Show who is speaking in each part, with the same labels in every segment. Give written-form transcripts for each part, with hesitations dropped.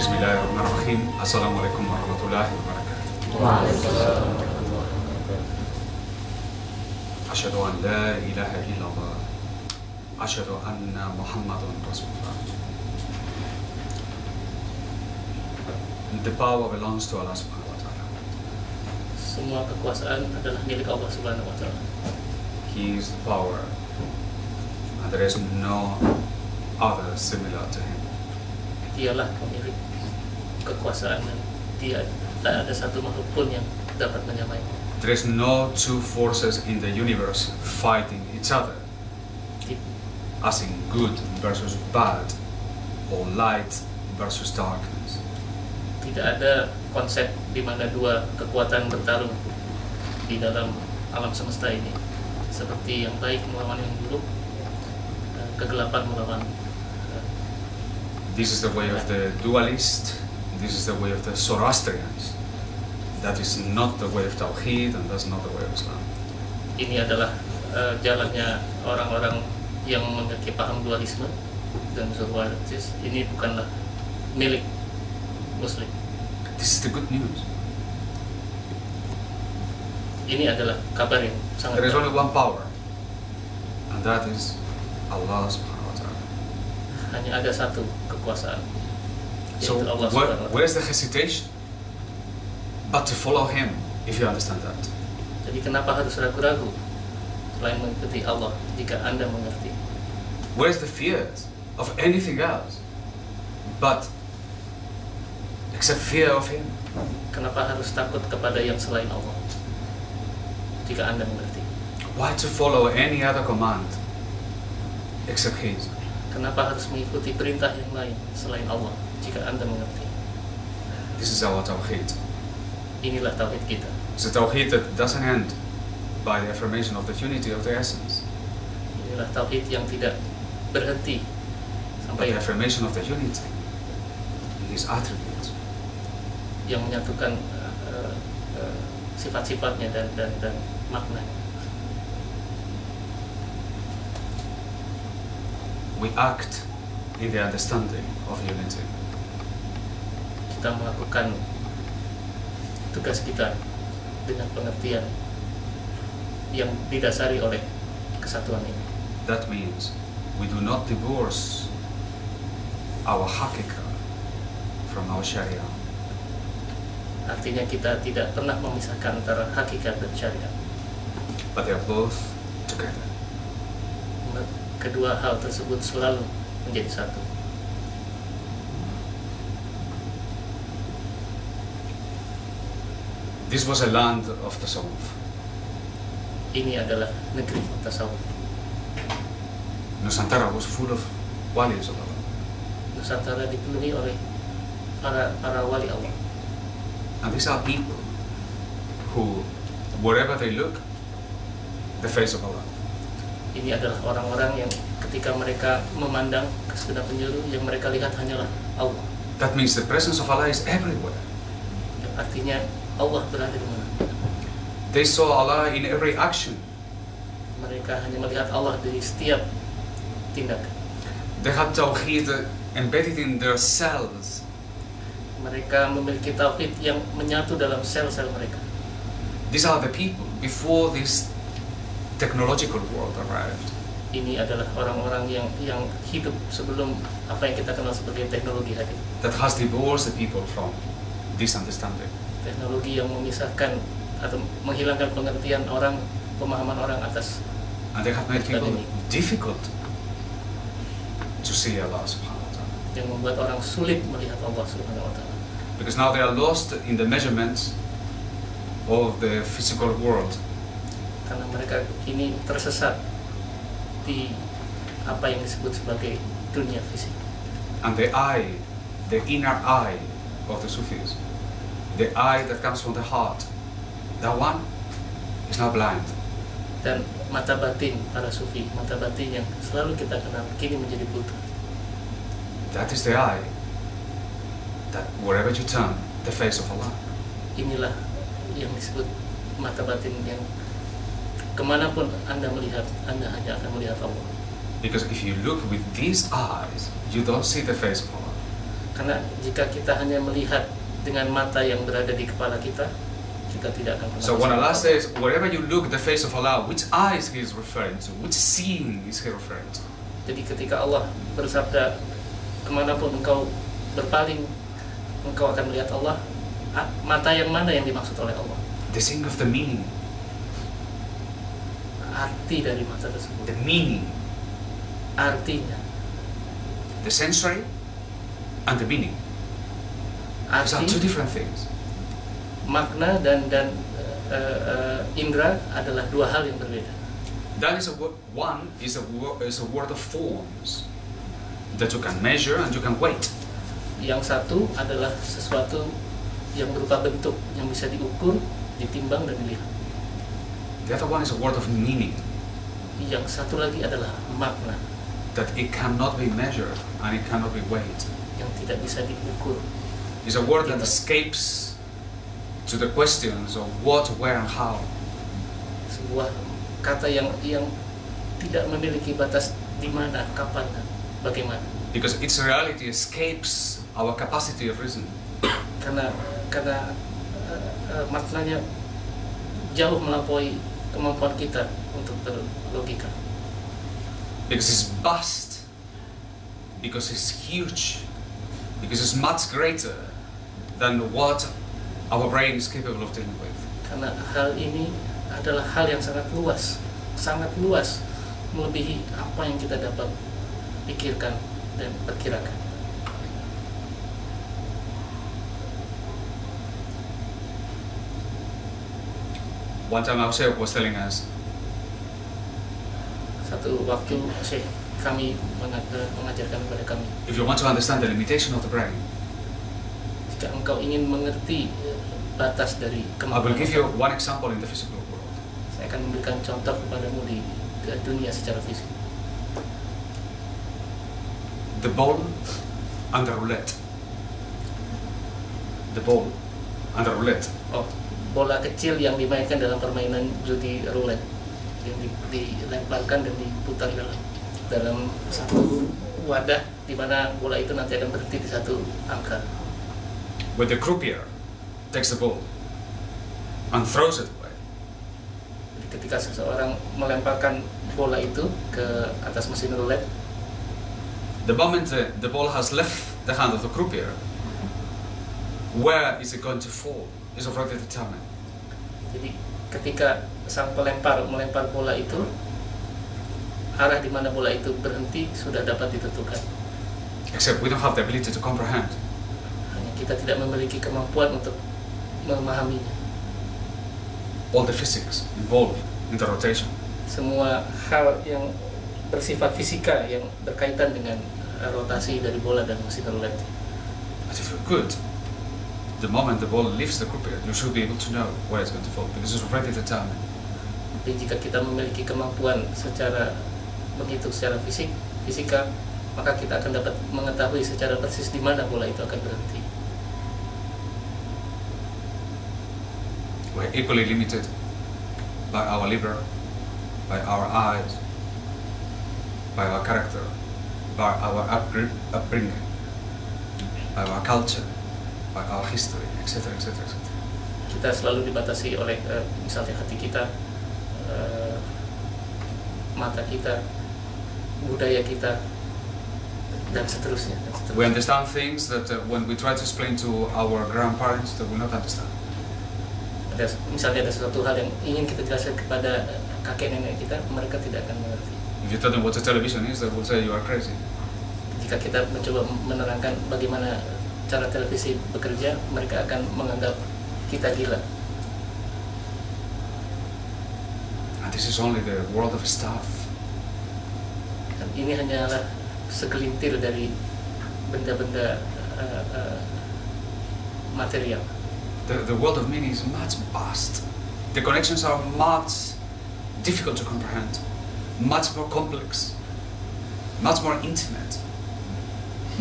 Speaker 1: Bismillahirrahmanirrahim. Assalamualaikum warahmatullahi wabarakatuh.
Speaker 2: Waalaikumsalam.
Speaker 1: Asyhadu an la ilaha illallah. Asyhadu anna Muhammadun Rasulullah. The power belongs to Allah Subhanahu wa Ta'ala.
Speaker 2: Semua kekuasaan adalah milik Allah Subhanahu wa Ta'ala.
Speaker 1: He is the power, and there is no other similar to him.
Speaker 2: Dialah pemilik kekuasaan dan dia tak ada satu makhluk pun yang dapat menyamai.
Speaker 1: There is no two forces in the universe fighting each other, as in good versus bad, or light versus darkness.
Speaker 2: Tidak ada konsep di mana dua kekuatan bertarung di dalam alam semesta ini, seperti yang baik melawan yang buruk, kegelapan melawan.
Speaker 1: This is the way of the dualist. This is the way of the Zoroastrians. That is not the way of Tawheed, and that's not the way of Islam.
Speaker 2: Ini adalah jalannya orang-orang yang memiliki paham dualisme dan Zoroastris. Ini bukanlah milik Muslim.
Speaker 1: This is the good news.
Speaker 2: Ini adalah kabar yang sangat
Speaker 1: There is
Speaker 2: baik.
Speaker 1: only one power, and that is Allah Subhanahu wa Ta'ala.
Speaker 2: Hanya ada satu kekuasaan,
Speaker 1: So
Speaker 2: yaitu Allah Subhanahu wa Ta'ala.
Speaker 1: where's the hesitation? But to follow Him, if you understand that.
Speaker 2: Jadi kenapa harus ragu-ragu selain mengikuti Allah jika Anda mengerti?
Speaker 1: Where's the fears of anything else, but except fear of Him?
Speaker 2: Kenapa harus takut kepada yang selain Allah jika Anda mengerti?
Speaker 1: Why to follow any other command except His?
Speaker 2: Kenapa harus mengikuti perintah yang lain selain Allah jika Anda mengerti?
Speaker 1: This is our Tawheed.
Speaker 2: Inilah tauhid kita.
Speaker 1: It's a Tawheed that doesn't end by the affirmation of the unity of the essence,
Speaker 2: Inilah tauhid yang tidak berhenti
Speaker 1: but
Speaker 2: sampai
Speaker 1: the affirmation of the unity in His attributes.
Speaker 2: yang menyatukan sifat-sifatnya dan makna.
Speaker 1: We act in the understanding of unity.
Speaker 2: Kita melakukan tugas kita dengan pengertian yang didasari oleh kesatuan ini.
Speaker 1: That means we do not divorce our hakika from our sharia.
Speaker 2: Artinya kita tidak pernah memisahkan antara hakikat dan syariat.
Speaker 1: But they are both together.
Speaker 2: Kedua hal tersebut selalu menjadi satu.
Speaker 1: This was a land of tasawwuf.
Speaker 2: Ini adalah negeri tasawuf.
Speaker 1: Nusantara was full of walis of Allah.
Speaker 2: Nusantara dipenuhi oleh para wali Allah.
Speaker 1: And these are people who, wherever they look, the face of Allah.
Speaker 2: Ini adalah orang-orang yang ketika mereka memandang ke segenap penjuru, yang mereka lihat hanyalah Allah.
Speaker 1: That means the presence of Allah is everywhere.
Speaker 2: Yang artinya Allah berada di mana.
Speaker 1: They saw Allah in every action.
Speaker 2: Mereka hanya melihat Allah dari setiap tindakan.
Speaker 1: They had Tawheed embedded in their cells.
Speaker 2: Mereka memiliki tauhid yang menyatu dalam sel-sel mereka.
Speaker 1: These are the people before this technological world arrived.
Speaker 2: Ini adalah orang-orang yang hidup sebelum apa yang kita kenal sebagai teknologi hadir.
Speaker 1: That has divorced the people from this understanding.
Speaker 2: Teknologi yang memisahkan atau menghilangkan pengertian orang, pemahaman orang atas.
Speaker 1: And they have made people difficult to see Allah subhanahu wa ta'ala.
Speaker 2: Yang membuat orang sulit melihat Allah Subhanahu wa Ta'ala.
Speaker 1: Because now they are lost in the measurements of the physical world.
Speaker 2: Karena mereka kini tersesat di apa yang disebut sebagai dunia fisik.
Speaker 1: And the eye, the inner eye of the Sufis, the eye that comes from the heart, that one is now blind.
Speaker 2: Dan mata batin para sufi, mata batin yang selalu kita kenal, kini menjadi buta.
Speaker 1: That is the eye that wherever you turn, the face of Allah.
Speaker 2: Inilah yang disebut mata batin yang kemanapun Anda melihat, Anda hanya akan melihat Allah.
Speaker 1: Because if you look with these eyes, you don't see the face of Allah.
Speaker 2: Karena jika kita hanya melihat dengan mata yang berada di kepala kita, kita tidak akan pernah.
Speaker 1: So when Allah says, wherever you look the face of Allah, which eyes He is referring to? Which seeing is He referring to?
Speaker 2: Jadi ketika Allah bersabda, kemanapun engkau berpaling, engkau akan melihat Allah, mata yang mana yang dimaksud oleh Allah?
Speaker 1: The seeing of the meaning.
Speaker 2: Arti dari mata tersebut.
Speaker 1: The meaning.
Speaker 2: Artinya.
Speaker 1: The sensory and the meaning. These are two
Speaker 2: Arti,
Speaker 1: different things.
Speaker 2: makna dan indera adalah dua hal yang berbeda.
Speaker 1: That is one is a word of forms that you can measure and you can weight.
Speaker 2: Yang satu adalah sesuatu yang berupa bentuk yang bisa diukur, ditimbang dan dilihat.
Speaker 1: The other one is a word of meaning.
Speaker 2: Yang satu lagi adalah makna
Speaker 1: That it cannot be measured and it cannot be weighed.
Speaker 2: yang tidak bisa diukur.
Speaker 1: It's a word that escapes to the questions of what, where, and how.
Speaker 2: Sebuah kata yang tidak memiliki batas di mana, kapan, dan bagaimana.
Speaker 1: Because its reality escapes our capacity of reason.
Speaker 2: Karena maknanya jauh melampaui kemampuan kita untuk berlogika.
Speaker 1: Because it's vast, because it's huge, because it's much greater than what our brain is capable of dealing with.
Speaker 2: Karena hal ini adalah hal yang sangat luas, melebihi apa yang kita dapat pikirkan dan perkirakan.
Speaker 1: One time our Sheikh was telling us,
Speaker 2: Satu waktu Syekh kami mengajarkan kepada kami,
Speaker 1: if you want to understand the limitation of the brain,
Speaker 2: jika engkau ingin mengerti batas dari
Speaker 1: I will
Speaker 2: kemampuan,
Speaker 1: give you one example in the physical world.
Speaker 2: saya akan memberikan contoh kepadamu di dunia secara fisik.
Speaker 1: The ball and the roulette. The ball and the roulette.
Speaker 2: Oh, bola kecil yang dimainkan dalam permainan judi roulette, yang dilemparkan dan diputar dalam satu wadah, di mana bola itu nanti akan berhenti di satu angka.
Speaker 1: Where the croupier takes the ball and throws it away.
Speaker 2: Jadi ketika seseorang melemparkan bola itu ke atas mesin roulette,
Speaker 1: the moment the ball has left the hand of the croupier, where is it going to fall is already determined.
Speaker 2: jadi ketika sang pelempar melempar bola itu, arah di mana bola itu berhenti sudah dapat ditentukan.
Speaker 1: Except we don't have the ability to comprehend.
Speaker 2: Hanya kita tidak memiliki kemampuan untuk memahaminya.
Speaker 1: All the physics involved in the rotation.
Speaker 2: Semua hal yang bersifat fisika yang berkaitan dengan rotasi dari bola dan mesin roulette.
Speaker 1: But if you're good, the moment the ball leaves the croupier, you should be able to know where it's going to fall because it's already determined.
Speaker 2: Tapi jika kita memiliki kemampuan secara begitu secara fisika, maka kita akan dapat mengetahui secara persis di mana bola itu akan berhenti.
Speaker 1: We're equally limited by our liver, by our eyes, by our character, by our upbringing, by our culture, by our history, etc., etc., etc.
Speaker 2: Kita selalu dibatasi oleh misalnya hati kita, mata kita, budaya kita, dan seterusnya.
Speaker 1: We understand things that when we try to explain to our grandparents, they will not understand.
Speaker 2: Misalnya ada sesuatu hal yang ingin kita jelaskan kepada kakek nenek kita, mereka tidak akan mengerti.
Speaker 1: If you tell them what a television is, they will say you are crazy.
Speaker 2: Jika kita mencoba menerangkan bagaimana cara televisi bekerja, mereka akan menganggap kita gila.
Speaker 1: And this is only the world of stuff.
Speaker 2: Dan ini hanyalah segelintir dari benda-benda material.
Speaker 1: The world of meaning is much vast. The connections are much difficult to comprehend, much more complex, much more intimate,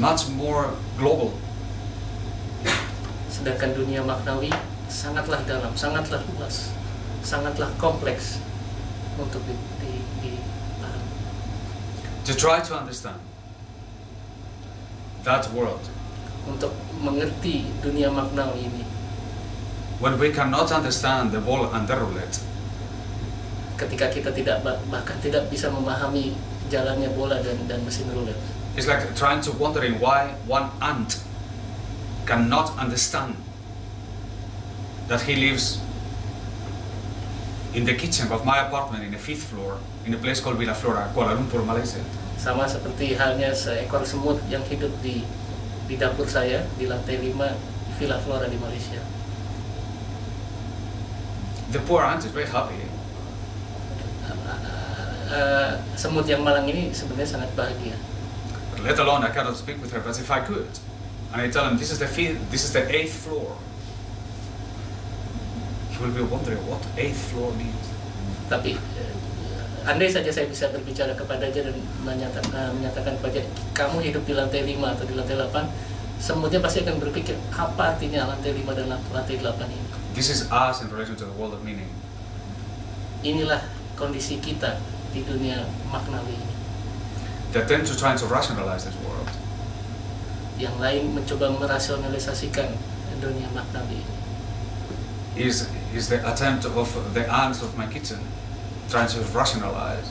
Speaker 1: much more global.
Speaker 2: Sedangkan dunia maknawi sangatlah dalam, sangatlah luas, sangatlah kompleks untuk dipahami.
Speaker 1: To try to understand that world
Speaker 2: untuk mengerti dunia maknawi ini.
Speaker 1: When we cannot understand the ball and the roulette,
Speaker 2: Ketika kita bahkan tidak bisa memahami jalannya bola dan mesin roulette.
Speaker 1: it's like trying to wondering why one ant cannot understand that he lives in the kitchen of my apartment in the 5th floor in a place called Villa Flora, Kuala Lumpur, Malaysia.
Speaker 2: Sama seperti halnya seekor semut yang hidup di dapur saya di lantai 5 di Villa Flora di Malaysia.
Speaker 1: The poor ant is very happy.
Speaker 2: Semut yang malang ini sebenarnya sangat bahagia.
Speaker 1: Let alone I cannot speak with her, but if I could, and I tell him this is the 8th floor, he will be wondering what 8th floor means.
Speaker 2: Tapi andai saja saya bisa berbicara kepadanya dan menyatakan kepada kamu hidup di lantai 5 atau di lantai 8, semutnya pasti akan berpikir apa artinya lantai 5 dan lantai 8 ini.
Speaker 1: This is us in relation to the world of meaning.
Speaker 2: Inilah kondisi kita di dunia maknawi ini.
Speaker 1: They tend to try to rationalize this world.
Speaker 2: Yang lain mencoba merasionalisasikan dunia maknawi ini.
Speaker 1: Is the attempt of the ants of my kitchen trying to rationalize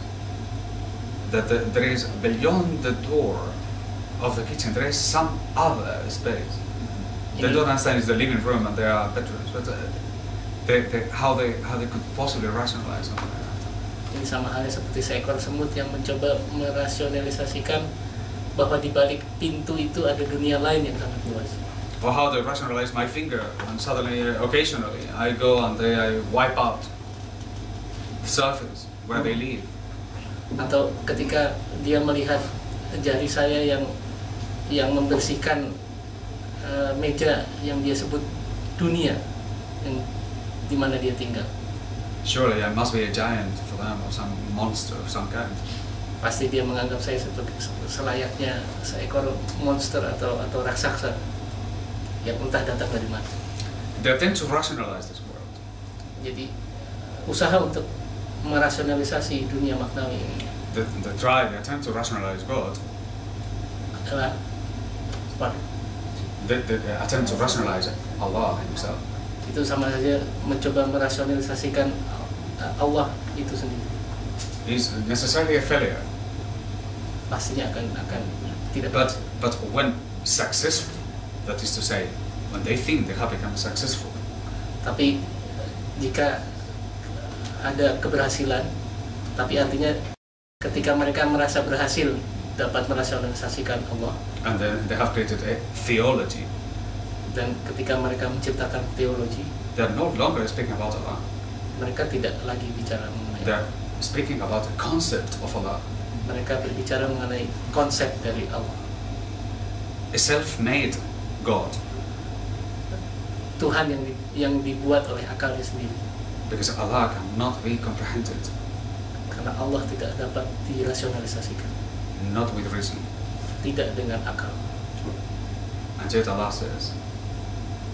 Speaker 1: that there is beyond the door of the kitchen there is some other space. They don't understand it's the living room and there are bedrooms, but how they could possibly rationalize something like that.
Speaker 2: Ini sama halnya seperti seekor semut yang mencoba merasionalisasikan bahwa di balik pintu itu ada dunia lain yang sangat luas.
Speaker 1: Or how they rationalize my finger and suddenly, occasionally, I go and I wipe out the surface where they live.
Speaker 2: Atau ketika dia melihat jari saya yang membersihkan meja yang dia sebut dunia yang di mana dia tinggal.
Speaker 1: Surely I must be a giant for them or some monster of some kind.
Speaker 2: Pasti dia menganggap saya seperti selayaknya seekor monster atau raksasa yang entah datang dari mana.
Speaker 1: They tend to rationalize this world.
Speaker 2: Jadi usaha untuk merasionalisasi dunia maknawi ini
Speaker 1: They attempt to rationalize God.
Speaker 2: adalah
Speaker 1: They attempt to rationalize Allah Himself.
Speaker 2: itu sama saja mencoba merasionalisasikan Allah itu sendiri.
Speaker 1: Is necessarily a failure.
Speaker 2: Pastinya akan tidak.
Speaker 1: But when successful, that is to say, when they think they have become successful.
Speaker 2: Tapi jika ada keberhasilan, tapi artinya ketika mereka merasa berhasil dapat merasionalisasikan Allah.
Speaker 1: And then they have created a theology.
Speaker 2: Dan ketika mereka menciptakan teologi,
Speaker 1: they are no longer speaking about Allah.
Speaker 2: Mereka tidak lagi bicara mengenai.
Speaker 1: They are speaking about the concept of Allah.
Speaker 2: Mereka berbicara mengenai konsep dari Allah.
Speaker 1: A self-made God.
Speaker 2: Tuhan yang dibuat oleh akalnya sendiri.
Speaker 1: Because Allah cannot be comprehended.
Speaker 2: Karena Allah tidak dapat dirasionalisasikan.
Speaker 1: Not with reason.
Speaker 2: Tidak dengan akal.
Speaker 1: And yet Allah says,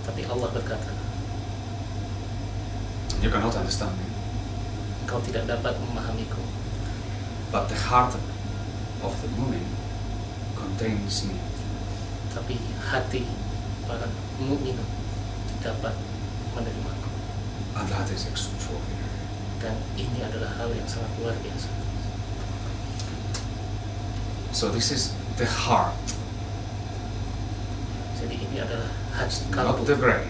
Speaker 2: tapi Allah berkata,
Speaker 1: you cannot understand me.
Speaker 2: Kau tidak dapat memahamiku.
Speaker 1: But the heart of the mu'min contains me.
Speaker 2: Tapi hati para mukmin dapat menerimaku.
Speaker 1: And that is extraordinary.
Speaker 2: Dan ini adalah hal yang sangat luar biasa.
Speaker 1: So this is the heart.
Speaker 2: Jadi ini adalah hati,
Speaker 1: Not the brain.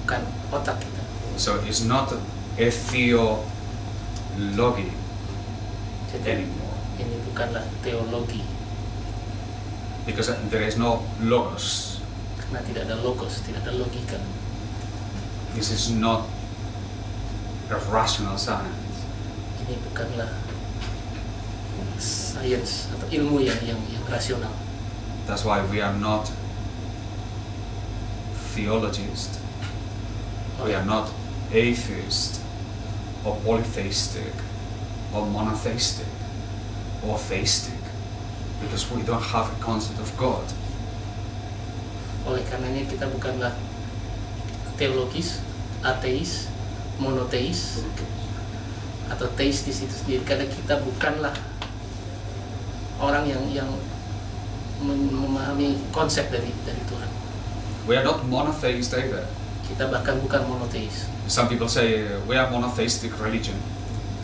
Speaker 2: bukan otak kita.
Speaker 1: So it's not a theology
Speaker 2: Jadi
Speaker 1: anymore.
Speaker 2: ini bukanlah teologi.
Speaker 1: Because there is no logos.
Speaker 2: Karena tidak ada logos, tidak ada logika.
Speaker 1: This is not a rational science.
Speaker 2: Ini bukanlah sains atau ilmu yang rasional.
Speaker 1: That's why we are not theologists. We are not atheist or polytheistic or monotheistic or theistic, because we don't have a concept of God.
Speaker 2: Oleh karenanya kita bukanlah teologis, ateis, monoteis atau teis di situ sendiri, karena kita bukanlah orang yang memahami konsep dari Tuhan.
Speaker 1: We are not monotheist either.
Speaker 2: Kita bahkan bukan monoteis.
Speaker 1: Some people say we are monotheistic religion.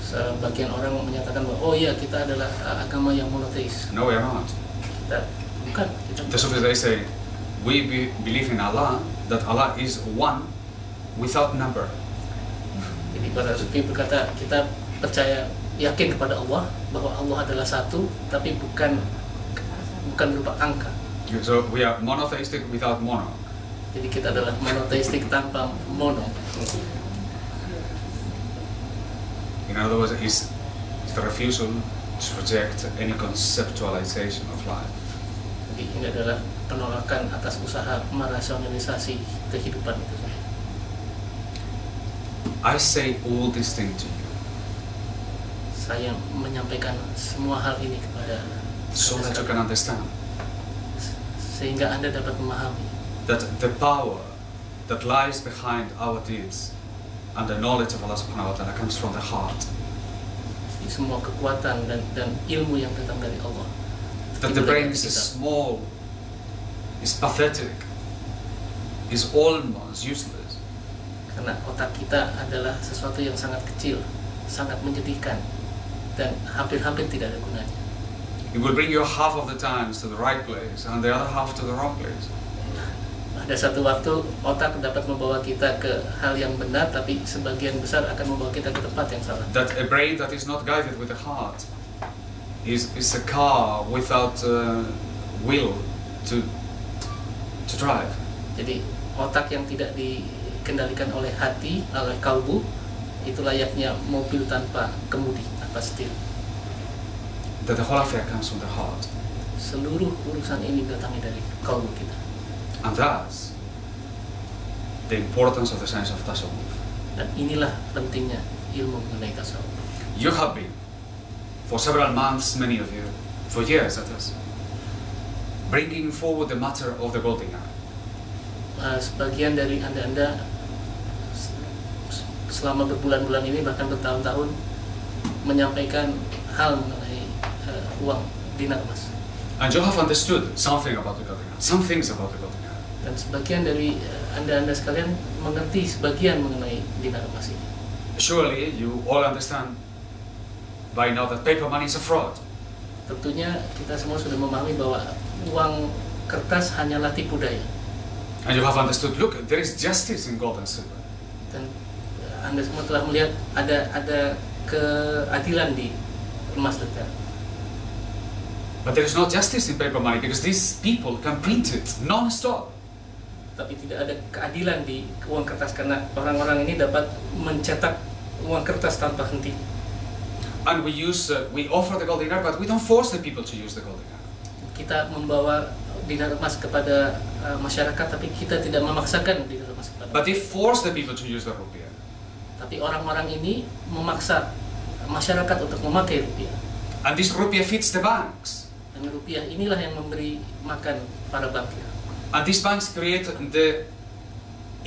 Speaker 2: Sebagian orang menyatakan bahwa oh iya kita adalah agama yang monoteis.
Speaker 1: No, we are not.
Speaker 2: Kita bukan.
Speaker 1: The Sufis, they say we believe in Allah, that Allah is one without number.
Speaker 2: Jadi para Sufi berkata kita percaya, yakin kepada Allah bahwa Allah adalah satu, tapi bukan berupa angka.
Speaker 1: So we are monotheistic without mono.
Speaker 2: Jadi kita adalah monoteistik tanpa mono.
Speaker 1: In other words, is the refusal to reject any conceptualization of life.
Speaker 2: Jadi ini adalah penolakan atas usaha merasionalisasi kehidupan itu.
Speaker 1: I say all these things to you.
Speaker 2: Saya menyampaikan semua hal ini kepada
Speaker 1: so that you can understand
Speaker 2: sehingga Anda dapat memahami
Speaker 1: that the power that lies behind our deeds and the knowledge of Allah subhanahu wa ta'ala comes from the heart.
Speaker 2: Semua kekuatan dan ilmu yang datang dari Allah.
Speaker 1: That the brain is small, is pathetic, is almost useless.
Speaker 2: Karena otak kita adalah sesuatu yang sangat kecil, sangat menyedihkan, dan hampir-hampir tidak ada gunanya.
Speaker 1: It will bring you half of the times to the right place and the other half to the wrong place.
Speaker 2: Ada satu waktu otak dapat membawa kita ke hal yang benar, tapi sebagian besar akan membawa kita ke tempat yang salah.
Speaker 1: That a brain that is not guided with the heart is a car without will to drive.
Speaker 2: Jadi otak yang tidak dikendalikan oleh hati, oleh kalbu, itu layaknya mobil tanpa kemudi, tanpa setir.
Speaker 1: That the whole affair comes from the heart.
Speaker 2: Seluruh urusan ini datangnya dari kalbu kita.
Speaker 1: And thus, the importance of the science of tasawwuf.
Speaker 2: Dan inilah pentingnya ilmu mengenai tasawuf.
Speaker 1: You have been, for several months, many of you, for years at least, bringing forward the matter of the golden hour.
Speaker 2: Sebagian dari anda selama berbulan-bulan ini, bahkan bertahun-tahun, menyampaikan hal mengenai uang dinar emas.
Speaker 1: And you have understood something about the golden hour, some things about the golden hour.
Speaker 2: Dan sebagian dari anda sekalian mengerti sebagian mengenai dinar emas ini.
Speaker 1: Surely you all understand by now that paper money is a fraud.
Speaker 2: Tentunya kita semua sudah memahami bahwa uang kertas hanyalah tipu daya.
Speaker 1: And you have understood, look, there is justice in gold and silver.
Speaker 2: Dan anda semua telah melihat ada keadilan di emas dan perak.
Speaker 1: But there is no justice in paper money because these people can print it non-stop.
Speaker 2: Tapi tidak ada keadilan di uang kertas karena orang-orang ini dapat mencetak uang kertas tanpa henti.
Speaker 1: And we offer the golden dinar, but we don't force the people to use the golden dinar.
Speaker 2: Kita membawa dinar emas kepada masyarakat, tapi kita tidak memaksakan dinar emas kepada.
Speaker 1: But they force the people to use the rupiah.
Speaker 2: Tapi orang-orang ini memaksa masyarakat untuk memakai rupiah.
Speaker 1: And this rupiah feeds the banks.
Speaker 2: Dan rupiah inilah yang memberi makan para bankir.
Speaker 1: And these banks create the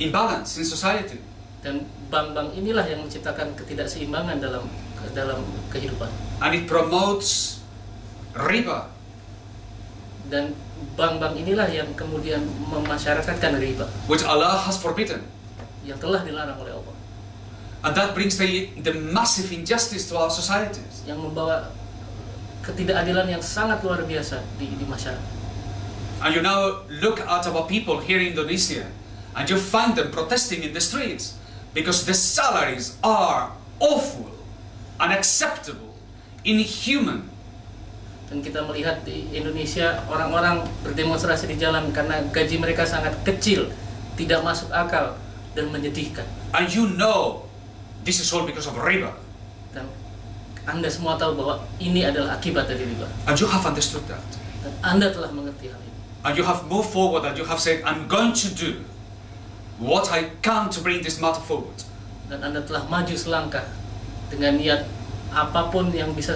Speaker 1: imbalance in society.
Speaker 2: Dan bank-bank inilah yang menciptakan ketidakseimbangan dalam kehidupan.
Speaker 1: And it promotes riba.
Speaker 2: Dan bank-bank inilah yang kemudian memasyarakatkan riba,
Speaker 1: Which Allah has forbidden.
Speaker 2: Yang telah dilarang oleh Allah.
Speaker 1: And that brings the massive injustice to our societies.
Speaker 2: Yang membawa ketidakadilan yang sangat luar biasa di masyarakat.
Speaker 1: And you now look at our people here in Indonesia and you find them protesting in the streets because the salaries are awful, unacceptable, inhuman.
Speaker 2: Dan kita melihat di Indonesia orang-orang berdemonstrasi di jalan karena gaji mereka sangat kecil, tidak masuk akal, dan menyedihkan.
Speaker 1: And you know this is all because of riba.
Speaker 2: Dan Anda semua tahu bahwa ini adalah akibat dari riba.
Speaker 1: And you have understood that.
Speaker 2: Dan Anda telah mengerti hal ini.
Speaker 1: And you have moved forward and you have said, I'm going to do what I can to bring this matter forward.
Speaker 2: Dan Anda telah maju selangkah dengan niat apapun yang bisa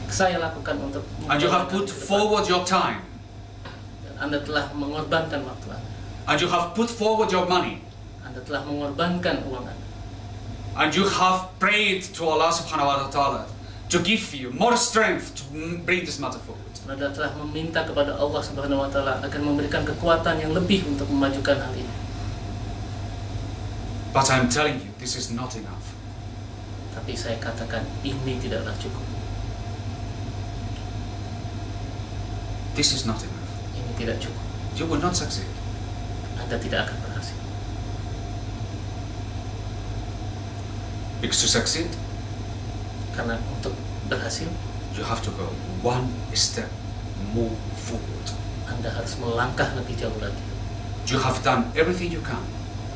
Speaker 2: saya lakukan untuk.
Speaker 1: And you have put forward your time.
Speaker 2: Dan Anda telah mengorbankan waktu Anda.
Speaker 1: And you have put forward your money.
Speaker 2: Anda telah mengorbankan uang Anda.
Speaker 1: And you have prayed to Allah subhanahu wa ta'ala to give you more strength to bring this matter forward.
Speaker 2: Saudara telah meminta kepada Allah Subhanahu wa taala agar memberikan kekuatan yang lebih untuk memajukan hal ini.
Speaker 1: But I'm telling you, this is not enough.
Speaker 2: Tapi saya katakan ini tidaklah cukup.
Speaker 1: This is not enough.
Speaker 2: Ini tidak cukup.
Speaker 1: You will not succeed.
Speaker 2: Anda tidak akan berhasil.
Speaker 1: Because to succeed,
Speaker 2: Karena untuk berhasil,
Speaker 1: you have to go one step more forward.
Speaker 2: Anda harus melangkah lebih jauh lagi.
Speaker 1: You have done everything you can.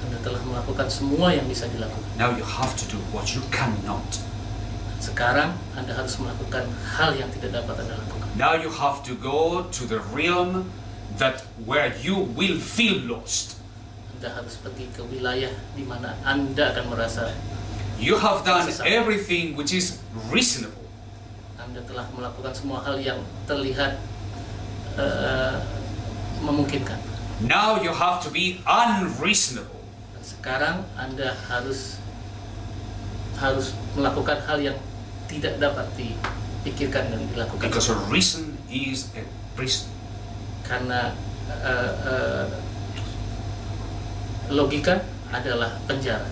Speaker 2: Anda telah melakukan semua yang bisa dilakukan.
Speaker 1: Now you have to do what you cannot.
Speaker 2: Sekarang Anda harus melakukan hal yang tidak dapat Anda lakukan.
Speaker 1: Now you have to go to the realm that where you will feel lost.
Speaker 2: Anda harus pergi ke wilayah di mana Anda akan merasa
Speaker 1: You have done everything which is reasonable.
Speaker 2: Anda telah melakukan semua hal yang terlihat memungkinkan.
Speaker 1: Now you have to be unreasonable.
Speaker 2: Dan sekarang Anda harus melakukan hal yang tidak dapat dipikirkan dan dilakukan.
Speaker 1: Because a reason is a prison.
Speaker 2: Karena logika adalah penjara.